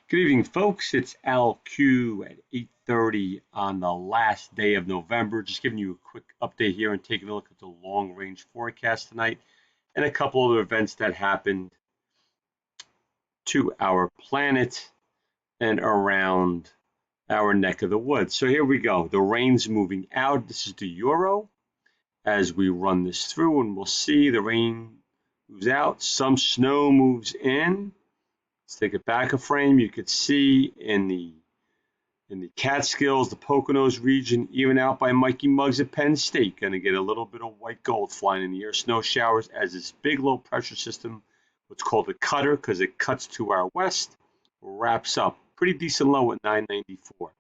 Good evening, folks. It's LQ at 8:30 on the last day of November. Just giving you a quick update here and taking a look at the long-range forecast tonight and a couple other events that happened to our planet and around our neck of the woods. So here we go. The rain's moving out. This is the Euro as we run this through, and we'll see the rain moves out. Some snow moves in. Let's take it back a frame. You could see in the Catskills, the Poconos region, even out by Mikey Muggs at Penn State, going to get a little bit of white gold flying in the air. Snow showers as this big low pressure system, what's called a cutter because it cuts to our west, wraps up. Pretty decent low at 994.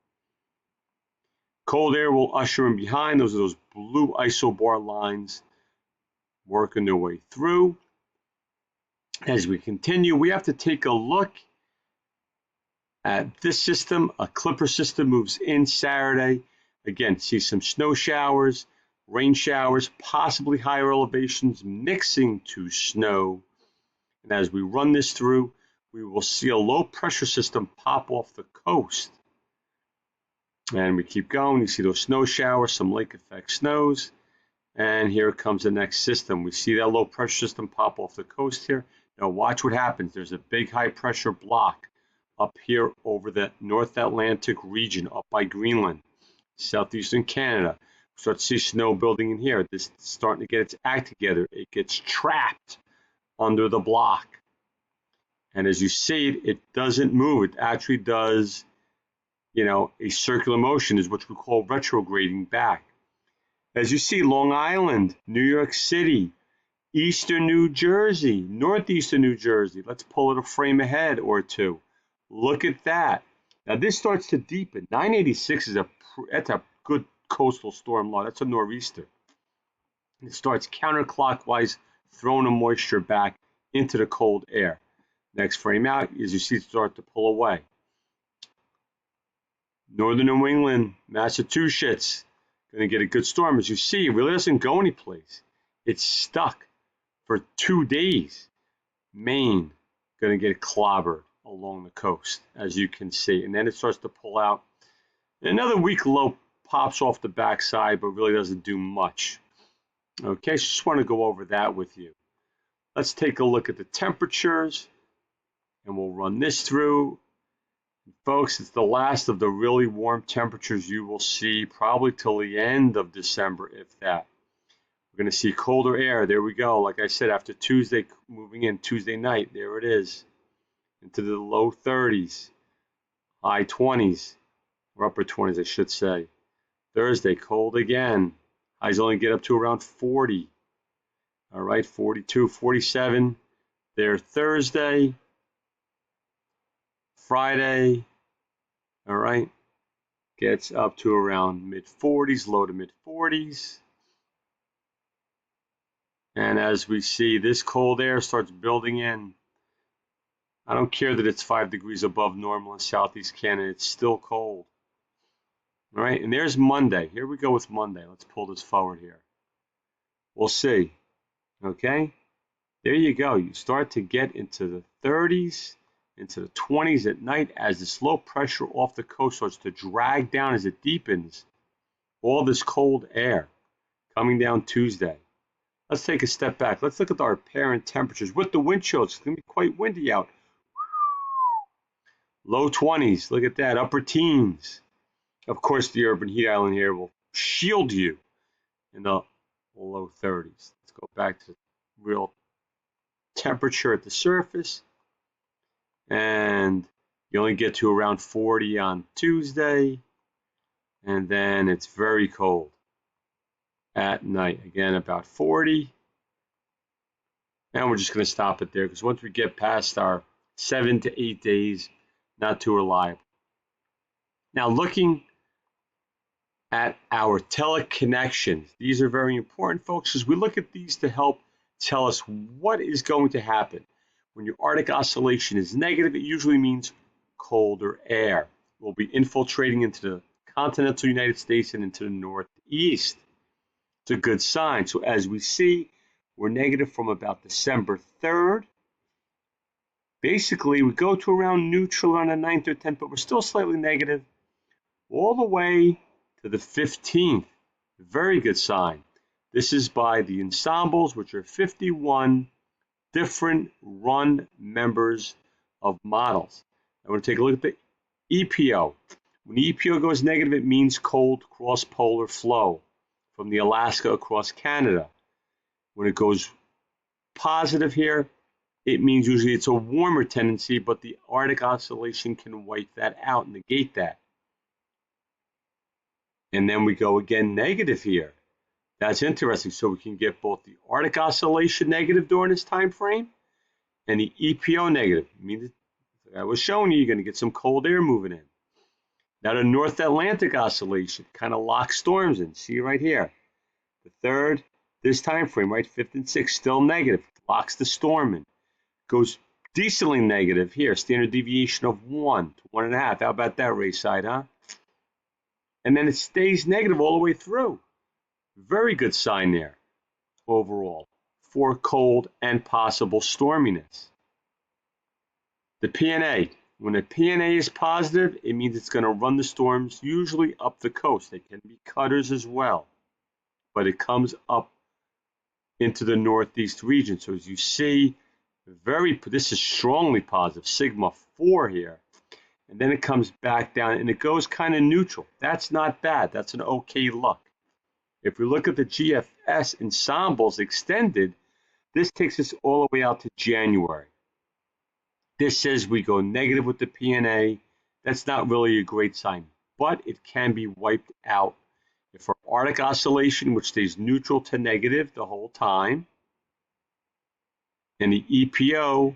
Cold air will usher in behind. Those are those blue isobar lines working their way through. As we continue, we have to take a look at this system. A clipper system moves in Saturday. Again, see some snow showers, rain showers, possibly higher elevations mixing to snow. And as we run this through, we will see a low pressure system pop off the coast. And we keep going. You see those snow showers, some lake effect snows. And here comes the next system. We see that low pressure system pop off the coast here. Now watch what happens. There's a big high pressure block up here over the North Atlantic region, up by Greenland, southeastern Canada. Start to see snow building in here. This is starting to get its act together. It gets trapped under the block. And as you see it doesn't move. It actually does, a circular motion is what we call retrograding back. As you see, Long Island, New York City, Eastern New Jersey, Northeastern New Jersey. Let's pull it a frame ahead or two. Look at that. Now this starts to deepen. 986 that's a good coastal storm law. That's a nor'easter. It starts counterclockwise, throwing the moisture back into the cold air. Next frame out, as you see it start to pull away. Northern New England, Massachusetts, going to get a good storm. As you see, it really doesn't go anyplace. It's stuck for 2 days. Maine going to get clobbered along the coast, as you can see. And then it starts to pull out. Another weak low pops off the backside, but really doesn't do much. Okay, so just want to go over that with you. Let's take a look at the temperatures, and we'll run this through. Folks, it's the last of the really warm temperatures you will see probably till the end of December, if that. We're going to see colder air. There we go. Like I said, after Tuesday, moving in Tuesday night, there it is, into the low 30s, high 20s, or upper 20s, I should say. Thursday, cold again. Highs only get up to around 40. All right, 42, 47 there Thursday. Friday, all right, gets up to around mid-40s, low to mid-40s. And as we see, this cold air starts building in. I don't care that it's 5 degrees above normal in southeast Canada. It's still cold. All right, and there's Monday. Here we go with Monday. Let's pull this forward here. We'll see. Okay, there you go. You start to get into the 30s, into the 20s at night as this low pressure off the coast starts to drag down as it deepens. All this cold air coming down Tuesday. Let's take a step back. Let's look at our apparent temperatures with the wind chills. It's going to be quite windy out. Low 20s. Look at that. Upper teens. Of course, the urban heat island here will shield you in the low 30s. Let's go back to real temperature at the surface. And you only get to around 40 on Tuesday. And then it's very cold at night. Again, about 40. And we're just going to stop it there because once we get past our 7 to 8 days, not too reliable. Now, looking at our teleconnections, these are very important, folks, because we look at these to help tell us what is going to happen. When your Arctic oscillation is negative, it usually means colder air will be infiltrating into the continental United States and into the Northeast. It's a good sign. So as we see, we're negative from about December 3rd. basically we go to around neutral on the 9th or 10th, but we're still slightly negative all the way to the 15th. Very good sign. This is by the ensembles, which are 51 different run members of models. I want to take a look at the EPO. When the EPO goes negative, it means cold cross-polar flow from the Alaska across Canada. When it goes positive here, it means usually it's a warmer tendency, but the Arctic Oscillation can wipe that out, negate that. And then we go again negative here. That's interesting. So we can get both the Arctic Oscillation negative during this time frame and the EPO negative. I mean, I was showing you, you're going to get some cold air moving in. Now the North Atlantic Oscillation kind of locks storms in. See right here. The third, this time frame, right, 5th and 6th, still negative. Locks the storm in. Goes decently negative here. Standard deviation of 1 to 1.5. How about that, Rayside, huh? And then it stays negative all the way through. Very good sign there overall for cold and possible storminess. The PNA. When the PNA is positive, it means it's going to run the storms usually up the coast. They can be cutters as well, but it comes up into the northeast region. So as you see, this is strongly positive, sigma 4 here. And then it comes back down and it goes kind of neutral. That's not bad. That's an okay look. If we look at the GFS ensembles extended, this takes us all the way out to January. This says we go negative with the PNA. That's not really a great sign, but it can be wiped out if our Arctic Oscillation, which stays neutral to negative the whole time, and the EPO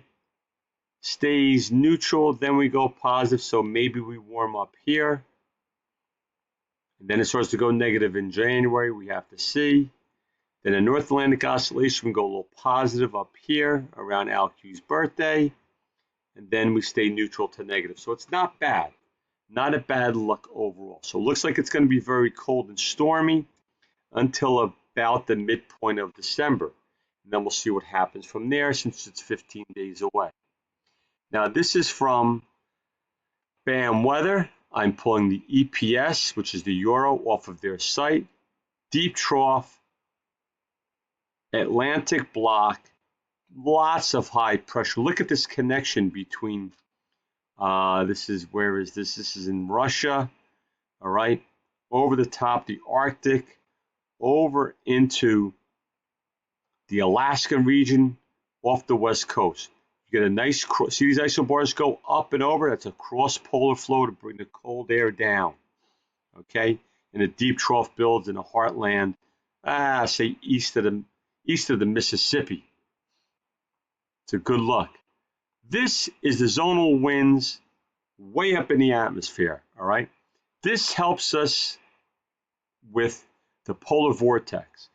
stays neutral, then we go positive, so maybe we warm up here. And then it starts to go negative in January, we have to see. Then the North Atlantic Oscillation, we go a little positive up here around Al Q's birthday. And then we stay neutral to negative. So it's not bad. Not a bad look overall. So it looks like it's going to be very cold and stormy until about the midpoint of December. And then we'll see what happens from there since it's 15 days away. Now this is from BAM Weather. I'm pulling the EPS, which is the euro, off of their site. Deep trough, Atlantic block, lots of high pressure. Look at this connection between, this is in Russia, all right, over the top, the Arctic, over into the Alaskan region, off the west coast. You get a nice, see these isobars go up and over? That's a cross-polar flow to bring the cold air down, okay? And a deep trough builds in the heartland, say east of the Mississippi. It's a good look. This is the zonal winds way up in the atmosphere, all right? This helps us with the polar vortex.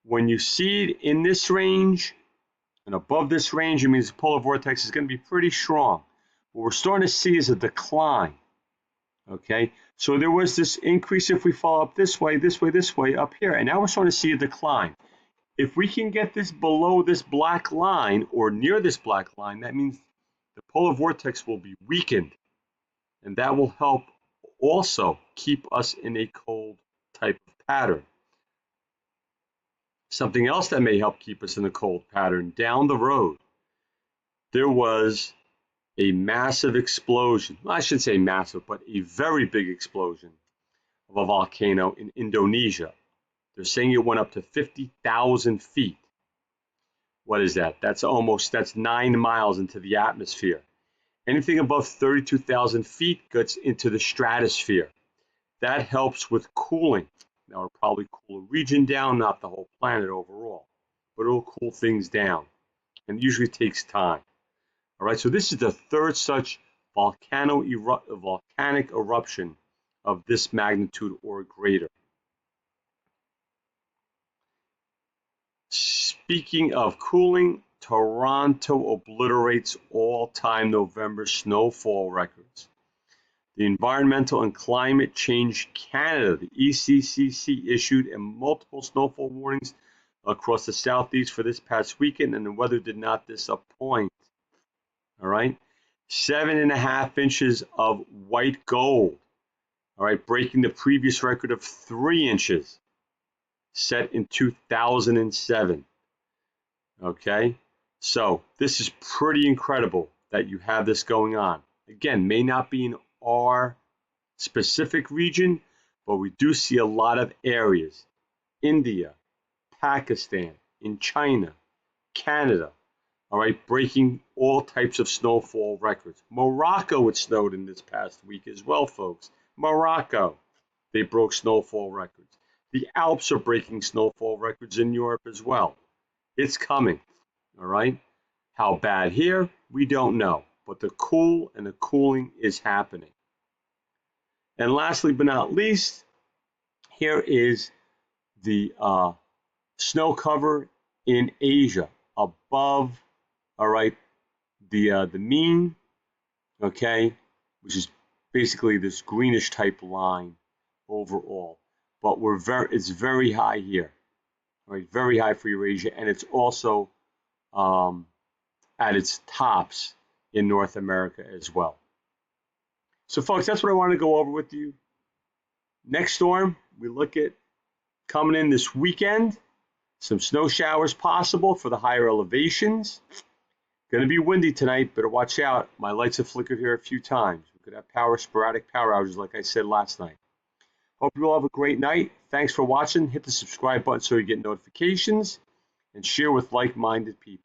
When you see it in this range and above this range, it means the polar vortex is going to be pretty strong. What we're starting to see is a decline, okay? So there was this increase if we fall up this way, up here, and now we're starting to see a decline. If we can get this below this black line or near this black line, that means the polar vortex will be weakened, and that will help also keep us in a cold type of pattern. Something else that may help keep us in a cold pattern down the road, there was a massive explosion. Well, I shouldn't say massive, but a very big explosion of a volcano in Indonesia. They're saying it went up to 50,000 feet. What is that? That's 9 miles into the atmosphere. Anything above 32,000 feet gets into the stratosphere. That helps with cooling. Now, it'll probably cool a region down, not the whole planet overall, but it'll cool things down. And it usually takes time. All right, so this is the third such volcanic eruption of this magnitude or greater. Speaking of cooling, Toronto obliterates all-time November snowfall records. The Environmental and Climate Change Canada, the ECCC, issued multiple snowfall warnings across the southeast for this past weekend, and the weather did not disappoint. All right, 7.5 inches of white gold, all right, breaking the previous record of 3 inches set in 2007. Okay, so this is pretty incredible that you have this going on. Again, may not be in our specific region, but we do see a lot of areas. India, Pakistan, in China, Canada, all right, breaking all types of snowfall records. Morocco, it snowed in this past week as well, folks. Morocco, they broke snowfall records. The Alps are breaking snowfall records in Europe as well. It's coming, all right? How bad here, we don't know, but the cool and the cooling is happening. And lastly but not least, here is the snow cover in Asia above, all right, the mean, okay, which is basically this greenish type line overall. But it's very high here, all right, very high for Eurasia, and it's also at its tops in North America as well. So, folks, that's what I wanted to go over with you. Next storm, we look at coming in this weekend. Some snow showers possible for the higher elevations. Going to be windy tonight. Better watch out. My lights have flickered here a few times. We could have sporadic power outages like I said last night. Hope you all have a great night. Thanks for watching. Hit the subscribe button so you get notifications and share with like-minded people.